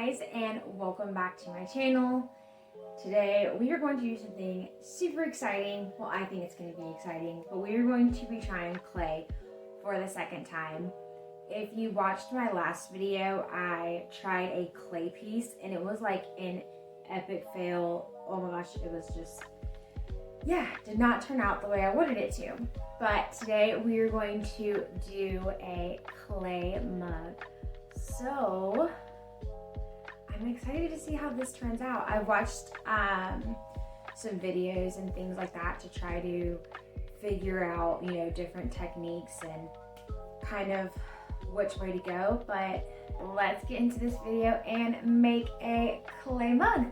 guys, and welcome back to my channel. Today we are going to do something super exciting. Well, I think it's going to be exciting, but we are going to be trying clay for the second time. If you watched my last video, I tried a clay piece and it was like an epic fail. Oh my gosh, it was just, did not turn out the way I wanted it to. But today we are going to do a clay mug. So I'm excited to see how this turns out. I've watched some videos and things like that to try to figure out, different techniques and kind of which way to go. But let's get into this video and make a clay mug.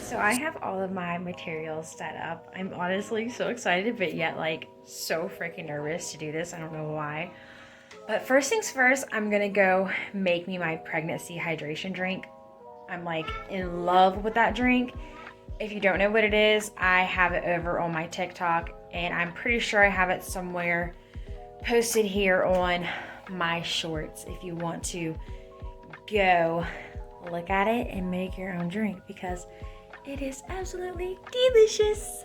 So I have all of my materials set up. I'm honestly so excited, but yet like so freaking nervous to do this. I don't know why. But first things first, I'm gonna go make me my pregnancy hydration drink. I'm like in love with that drink. If you don't know what it is, I have it over on my TikTok, and I'm pretty sure I have it somewhere posted here on my shorts if you want to go look at it and make your own drink, because it is absolutely delicious.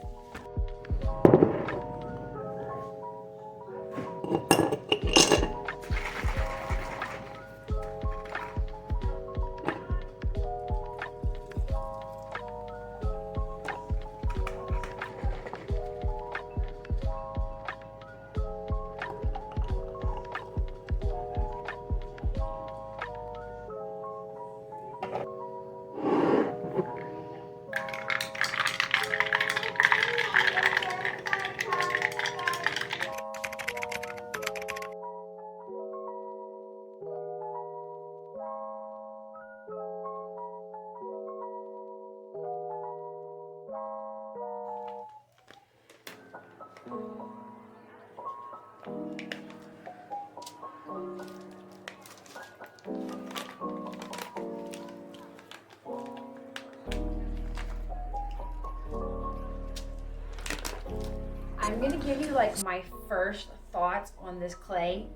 I'm gonna give you like my first thoughts on this clay.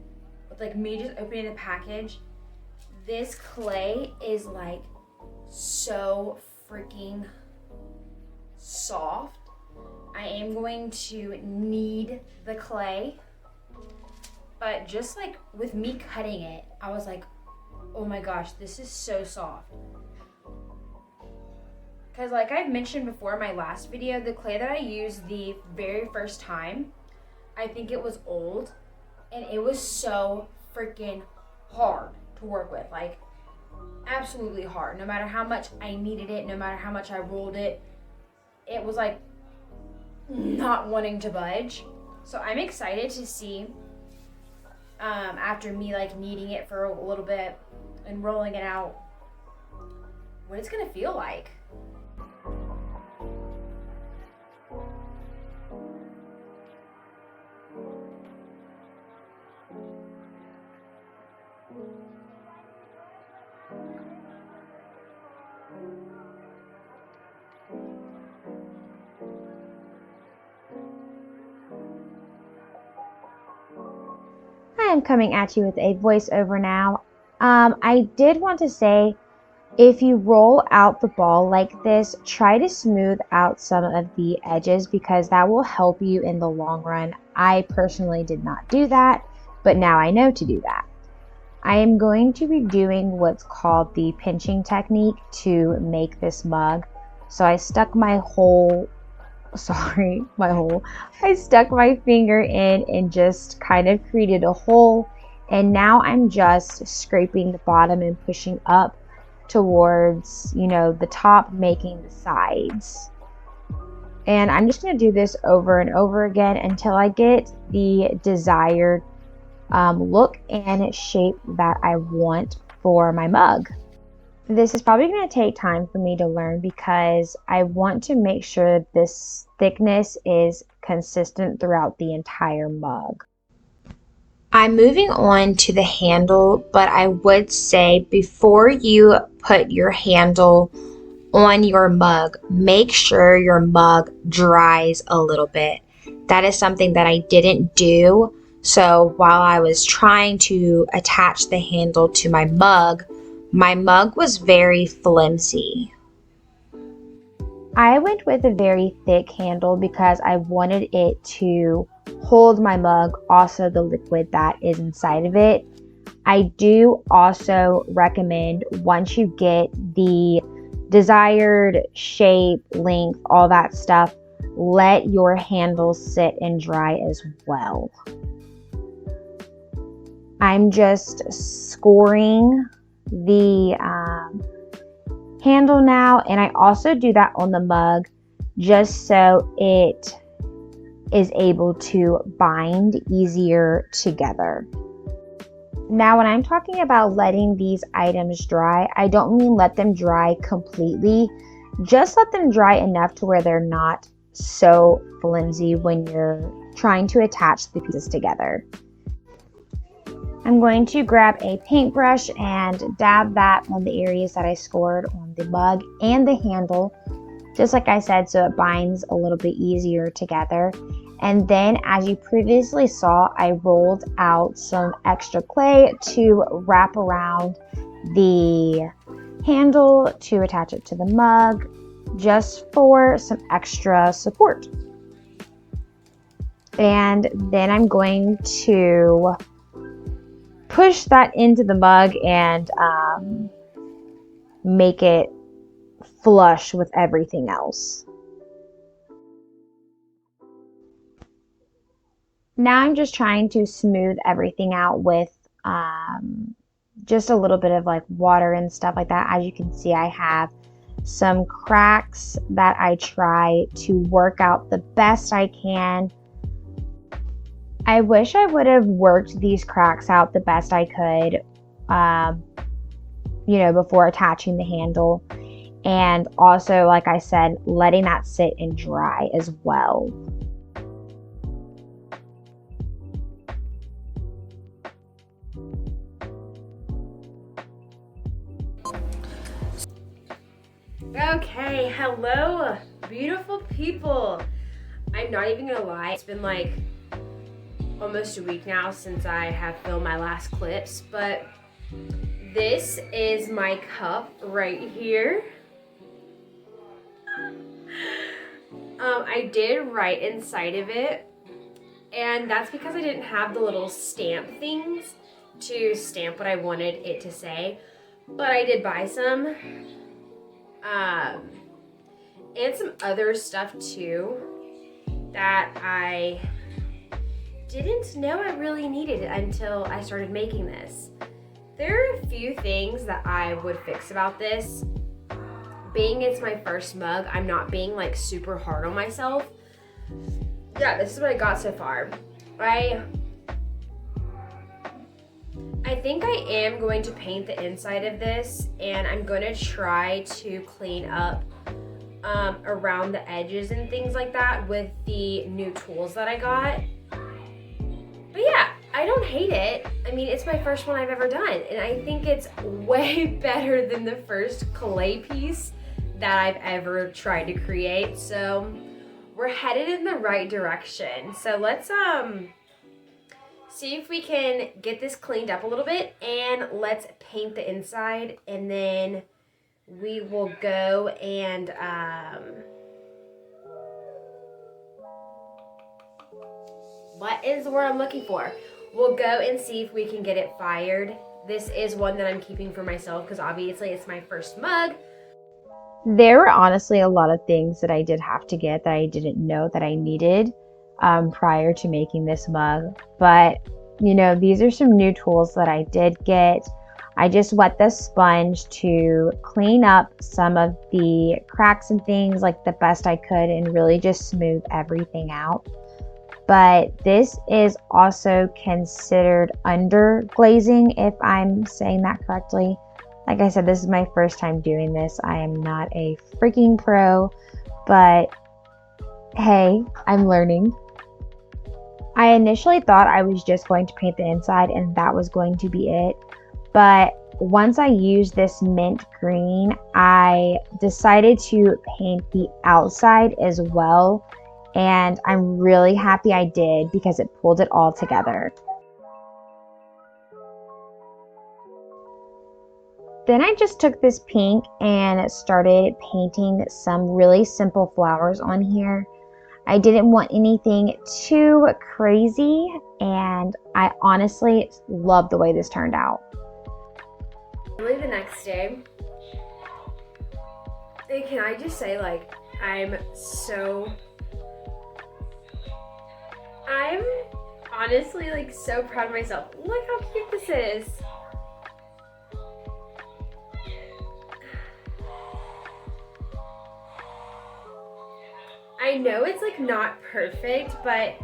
With like me just opening the package, this clay is like so freaking soft. I am going to knead the clay, but just like with me cutting it, I was like, oh my gosh, this is so soft. Because like I've mentioned before in my last video, the clay that I used the very first time, I think it was old, and it was so freaking hard to work with, like absolutely hard. No matter how much I kneaded it, no matter how much I rolled it, it was like not wanting to budge. So I'm excited to see after me like kneading it for a little bit and rolling it out, what it's gonna feel like. I am coming at you with a voiceover now. I did want to say, if you roll out the ball like this, try to smooth out some of the edges, because that will help you in the long run. I personally did not do that, but now I know to do that. I am going to be doing what's called the pinching technique to make this mug. So I stuck my I stuck my finger in and just kind of created a hole, and now I'm just scraping the bottom and pushing up towards, the top, making the sides. And I'm just going to do this over and over again until I get the desired look and shape that I want for my mug. This is probably going to take time for me to learn because I want to make sure this thickness is consistent throughout the entire mug. I'm moving on to the handle, but I would say before you put your handle on your mug, make sure your mug dries a little bit. That is something that I didn't do. So while I was trying to attach the handle to my mug was very flimsy. I went with a very thick handle because I wanted it to hold my mug, also the liquid that is inside of it. I do also recommend once you get the desired shape, length, all that stuff, let your handle sit and dry as well. I'm just scoring the handle now, and I also do that on the mug just so it is able to bind easier together. Now, when I'm talking about letting these items dry, I don't mean let them dry completely. Just let them dry enough to where they're not so flimsy when you're trying to attach the pieces together. I'm going to grab a paintbrush and dab that on the areas that I scored on the mug and the handle, just like I said, so it binds a little bit easier together. And then, as you previously saw, I rolled out some extra clay to wrap around the handle to attach it to the mug, just for some extra support. And then I'm going to push that into the mug and make it flush with everything else. Now I'm just trying to smooth everything out with just a little bit of like water and stuff like that. As you can see, I have some cracks that I try to work out the best I can. I wish I would have worked these cracks out the best I could, before attaching the handle. And also, like I said, letting that sit and dry as well. Okay, hello, beautiful people. I'm not even gonna lie, it's been like almost a week now since I have filmed my last clips, but this is my cup right here. I did write inside of it, and that's because I didn't have the little stamp things to stamp what I wanted it to say, but I did buy some. And some other stuff too that I didn't know I really needed until I started making this. There are a few things that I would fix about this. Being it's my first mug, I'm not being like super hard on myself. Yeah, this is what I got so far. I think I am going to paint the inside of this, and I'm going to try to clean up around the edges and things like that with the new tools that I got. But yeah, I don't hate it. I mean, it's my first one I've ever done, and I think it's way better than the first clay piece that I've ever tried to create. So we're headed in the right direction. So let's see if we can get this cleaned up a little bit, and let's paint the inside, and then we will go and what is the word I'm looking for? We'll go and see if we can get it fired. This is one that I'm keeping for myself because obviously it's my first mug. There were honestly a lot of things that I did have to get that I didn't know that I needed prior to making this mug. But, these are some new tools that I did get. I just wet the sponge to clean up some of the cracks and things like the best I could and really just smooth everything out. But this is also considered under glazing, if I'm saying that correctly. Like I said, this is my first time doing this. I am not a freaking pro, but hey, I'm learning. I initially thought I was just going to paint the inside and that was going to be it. But once I used this mint green, I decided to paint the outside as well. And I'm really happy I did because it pulled it all together. Then I just took this pink and started painting some really simple flowers on here. I didn't want anything too crazy, and I honestly love the way this turned out. Really, the next day, and can I just say, like, I'm honestly, like, so proud of myself. Look how cute this is. I know it's like not perfect, but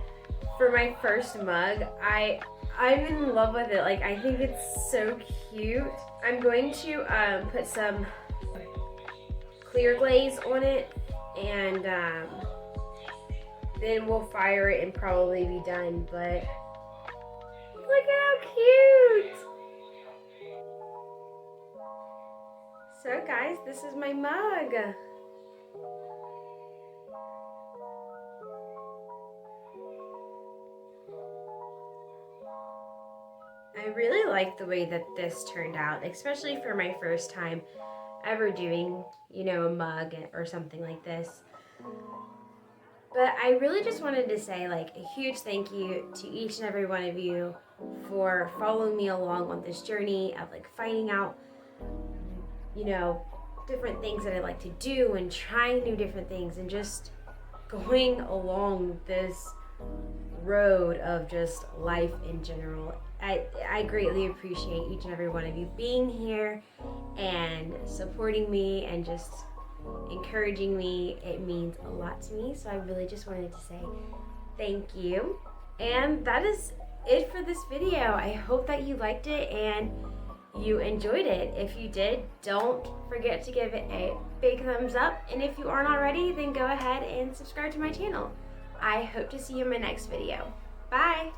for my first mug, I'm in love with it. Like, I think it's so cute. I'm going to put some clear glaze on it, and then we'll fire it and probably be done. But look at how cute! So guys, this is my mug. I really like the way that this turned out, especially for my first time ever doing, you know, a mug or something like this. But I really just wanted to say, like, a huge thank you to each and every one of you for following me along on this journey of, like, finding out, you know, different things that I like to do and trying new different things and just going along this road of just life in general. I greatly appreciate each and every one of you being here and supporting me and just encouraging me. It means a lot to me, so I really just wanted to say thank you. And that is it for this video. I hope that you liked it and you enjoyed it. If you did, don't forget to give it a big thumbs up, and if you aren't already, then go ahead and subscribe to my channel. I hope to see you in my next video. Bye!